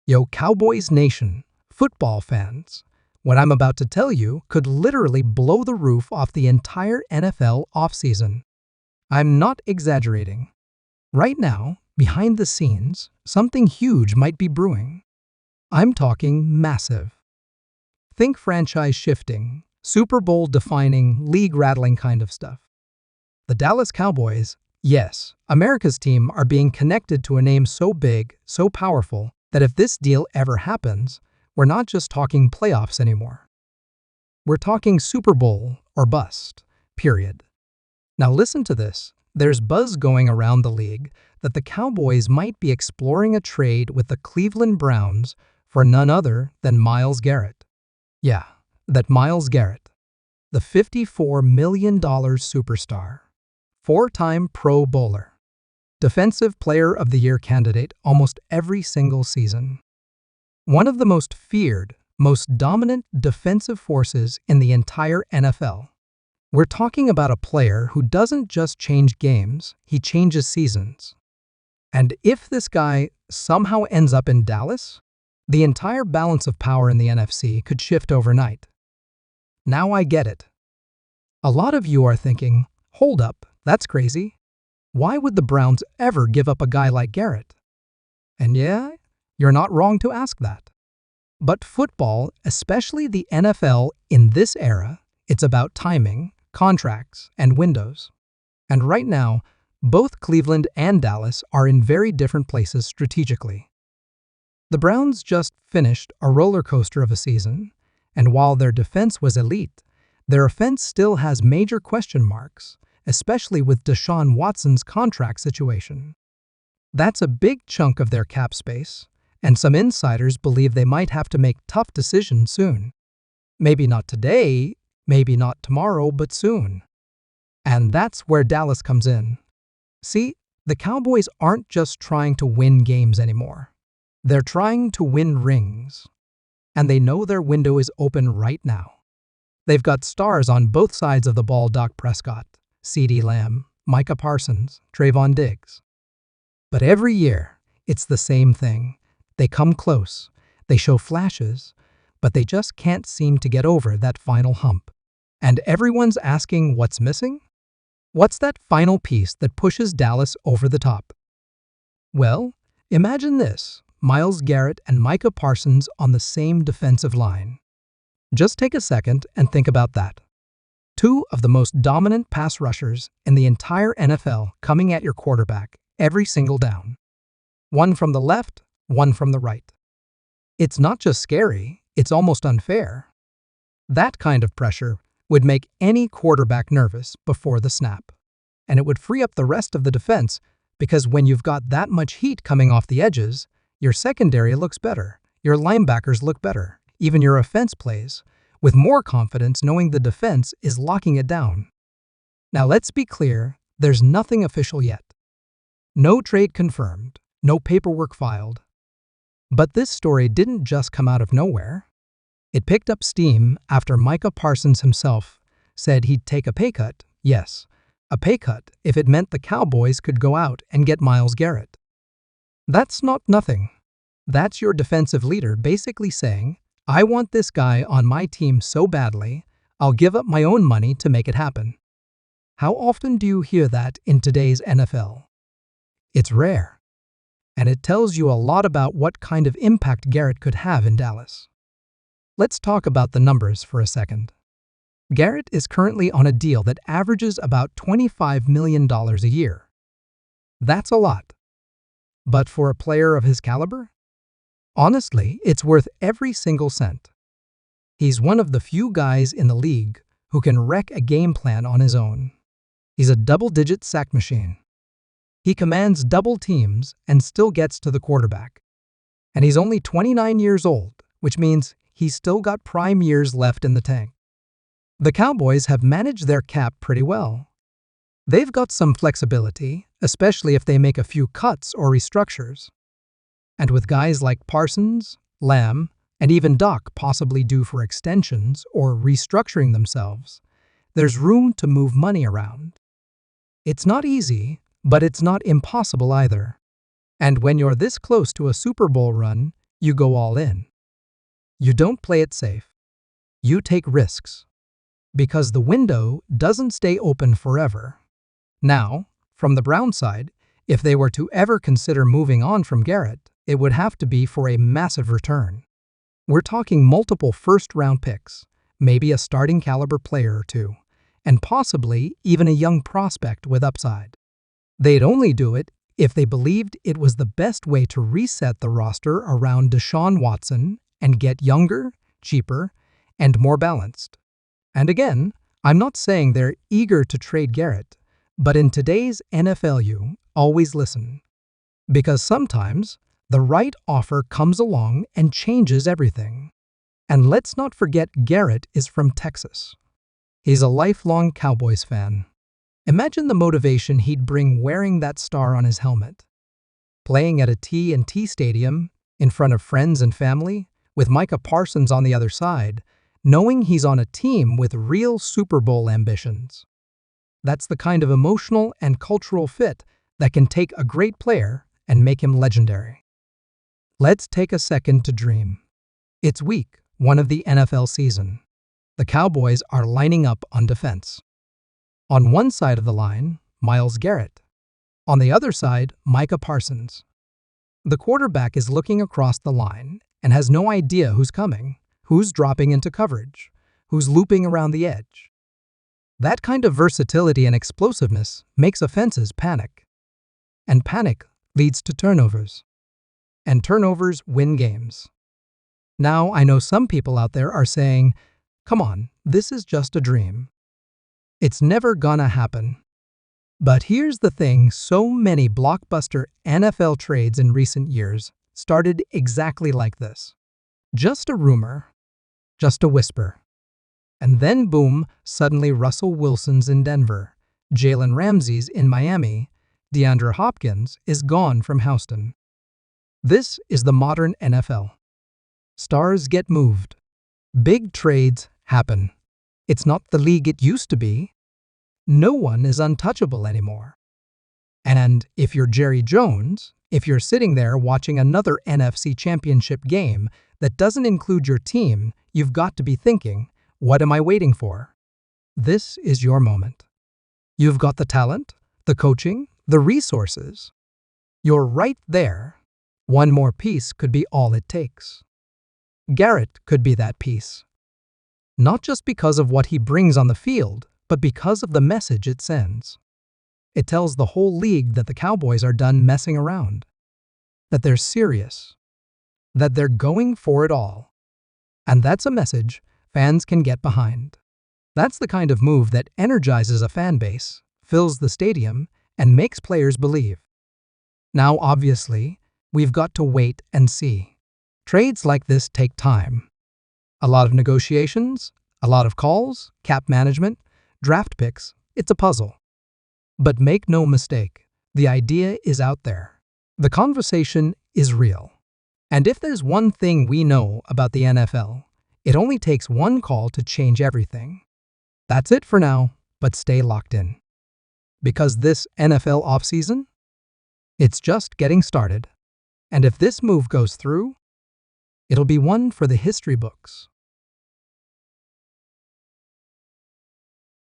Yo, Cowboys Nation, football fans, what I'm about to tell you could literally blow the roof off the entire NFL offseason. I'm not exaggerating. Right now, behind the scenes, something huge might be brewing. I'm talking massive. Think franchise shifting, Super Bowl defining, league rattling kind of stuff. The Dallas Cowboys, yes, America's team, are being connected to a name so big, so powerful, that if this deal ever happens, we're not just talking playoffs anymore. We're talking Super Bowl or bust, period. Now listen to this. There's buzz going around the league that the Cowboys might be exploring a trade with the Cleveland Browns for none other than Myles Garrett. Yeah, that Myles Garrett, the $54 million superstar, four-time Pro Bowler, Defensive Player of the Year candidate almost every single season. One of the most feared, most dominant defensive forces in the entire NFL. We're talking about a player who doesn't just change games, he changes seasons. And if this guy somehow ends up in Dallas, the entire balance of power in the NFC could shift overnight. Now I get it. A lot of you are thinking, hold up, that's crazy. Why would the Browns ever give up a guy like Garrett? And yeah, you're not wrong to ask that. But football, especially the NFL in this era, it's about timing, contracts, and windows. And right now, both Cleveland and Dallas are in very different places strategically. The Browns just finished a roller coaster of a season, and while their defense was elite, their offense still has major question marks, especially with Deshaun Watson's contract situation. That's a big chunk of their cap space, and some insiders believe they might have to make tough decisions soon. Maybe not today, maybe not tomorrow, but soon. And that's where Dallas comes in. See, the Cowboys aren't just trying to win games anymore. They're trying to win rings. And they know their window is open right now. They've got stars on both sides of the ball: Dak Prescott, CeeDee Lamb, Micah Parsons, Trayvon Diggs. But every year, it's the same thing. They come close, they show flashes, but they just can't seem to get over that final hump. And everyone's asking what's missing? What's that final piece that pushes Dallas over the top? Well, imagine this: Myles Garrett and Micah Parsons on the same defensive line. Just take a second and think about that. Two of the most dominant pass rushers in the entire NFL coming at your quarterback every single down. One from the left, one from the right. It's not just scary, it's almost unfair. That kind of pressure would make any quarterback nervous before the snap. And it would free up the rest of the defense, because when you've got that much heat coming off the edges, your secondary looks better, your linebackers look better, even your offense plays with more confidence knowing the defense is locking it down. Now let's be clear, there's nothing official yet. No trade confirmed, no paperwork filed. But this story didn't just come out of nowhere. It picked up steam after Micah Parsons himself said he'd take a pay cut, yes, a pay cut, if it meant the Cowboys could go out and get Myles Garrett. That's not nothing. That's your defensive leader basically saying, I want this guy on my team so badly, I'll give up my own money to make it happen. How often do you hear that in today's NFL? It's rare. And it tells you a lot about what kind of impact Garrett could have in Dallas. Let's talk about the numbers for a second. Garrett is currently on a deal that averages about $25 million a year. That's a lot. But for a player of his caliber? Honestly, it's worth every single cent. He's one of the few guys in the league who can wreck a game plan on his own. He's a double-digit sack machine. He commands double teams and still gets to the quarterback. And he's only 29 years old, which means he's still got prime years left in the tank. The Cowboys have managed their cap pretty well. They've got some flexibility, especially if they make a few cuts or restructures. And with guys like Parsons, Lamb, and even Dak possibly due for extensions or restructuring themselves, there's room to move money around. It's not easy, but it's not impossible either. And when you're this close to a Super Bowl run, You go all in. You don't play it safe. You take risks. Because the window doesn't stay open forever. Now, from the Browns side, if they were to ever consider moving on from Garrett, it would have to be for a massive return. We're talking multiple first-round picks, maybe a starting caliber player or two, and possibly even a young prospect with upside. They'd only do it if they believed it was the best way to reset the roster around Deshaun Watson and get younger, cheaper, and more balanced. And again, I'm not saying they're eager to trade Garrett, but in today's NFL, you always listen. Because sometimes the right offer comes along and changes everything. And let's not forget Garrett is from Texas. He's a lifelong Cowboys fan. Imagine the motivation he'd bring wearing that star on his helmet. Playing at a T&T stadium, in front of friends and family, with Micah Parsons on the other side, knowing he's on a team with real Super Bowl ambitions. That's the kind of emotional and cultural fit that can take a great player and make him legendary. Let's take a second to dream. It's week 1 of the NFL season. The Cowboys are lining up on defense. On one side of the line, Myles Garrett. On the other side, Micah Parsons. The quarterback is looking across the line and has no idea who's coming, who's dropping into coverage, who's looping around the edge. That kind of versatility and explosiveness makes offenses panic. And panic leads to turnovers. And turnovers win games. Now, I know some people out there are saying, come on, this is just a dream. It's never gonna happen. But here's the thing, so many blockbuster NFL trades in recent years started exactly like this. Just a rumor, just a whisper. And then boom, suddenly Russell Wilson's in Denver, Jalen Ramsey's in Miami, DeAndre Hopkins is gone from Houston. This is the modern NFL. Stars get moved. Big trades happen. It's not the league it used to be. No one is untouchable anymore. And if you're Jerry Jones, if you're sitting there watching another NFC Championship game that doesn't include your team, you've got to be thinking, what am I waiting for? This is your moment. You've got the talent, the coaching, the resources. You're right there. One more piece could be all it takes. Garrett could be that piece. Not just because of what he brings on the field, but because of the message it sends. It tells the whole league that the Cowboys are done messing around, that they're serious, that they're going for it all. And that's a message fans can get behind. That's the kind of move that energizes a fan base, fills the stadium, and makes players believe. Now, obviously, we've got to wait and see. Trades like this take time. A lot of negotiations, a lot of calls, cap management, draft picks, it's a puzzle. But make no mistake, the idea is out there. The conversation is real. And if there's one thing we know about the NFL, it only takes one call to change everything. That's it for now, but stay locked in. Because this NFL offseason, it's just getting started. And if this move goes through, it'll be one for the history books.